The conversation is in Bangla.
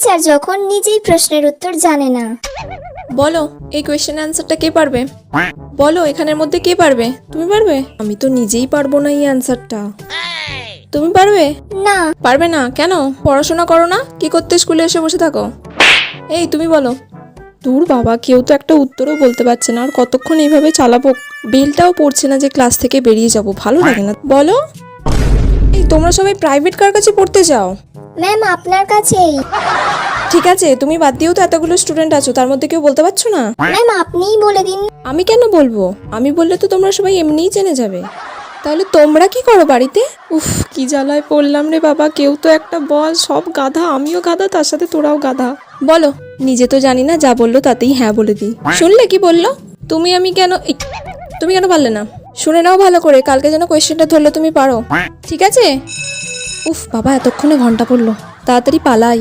টিচার যখন নিজেই প্রশ্নের উত্তর জানে না। বলো এই কোয়েশ্চেন অ্যান্সারটা কে পারবে? বলো এখানের মধ্যে কে পারবে? তুমি পারবে? আমি তো নিজেই পারবো না এই অ্যান্সারটা। তুমি পারবে? না। পারবে না কেন? পড়াশোনা করো না? কি করতে স্কুলে এসে বসে থাকো? এই তুমি বলো। দূর বাবা, কেউ তো একটা উত্তরও বলতে পারছে না, আর কতক্ষণ এইভাবে চালাবো? বেলটাও পড়ছে না যে ক্লাস থেকে বেরিয়ে যাব, ভালো লাগে না। বলো। এই তোমরা সবাই প্রাইভেট কার কাছে পড়তে যাও? ম্যাম আপনার কাছেই। ঠিক আছে, তুমি বাদ দিয়েও তো এতগুলো স্টুডেন্ট আছো, তার মধ্যে কেউ বলতে পারছো না? ম্যাম আপনিই বলে দিন। আমি কেন বলবো? আমি বললে তো তোমরা সবাই এমনিই জেনে যাবে। তাহলে তোমরা কি করো বাড়িতে? উফ, কি জ্বালায় পড়লাম রে বাবা, কেউ তো একটা বল। সব গাধা, আমিও গাধা, তার সাথে তোরাও গাধা। বলো। নিজে তো জানি না, যা বললো তাতেই হ্যাঁ বলে দিই। শুনলে কি বললো? তুমি তুমি কেন পারলে না? শুনে নাও ভালো করে, কালকে যেন কোয়েশ্চেনটা ধরলে তুমি পারো, ঠিক আছে? উফ বাবা, এতক্ষণে ঘন্টা পড়লো, তাড়াতাড়ি পালাই।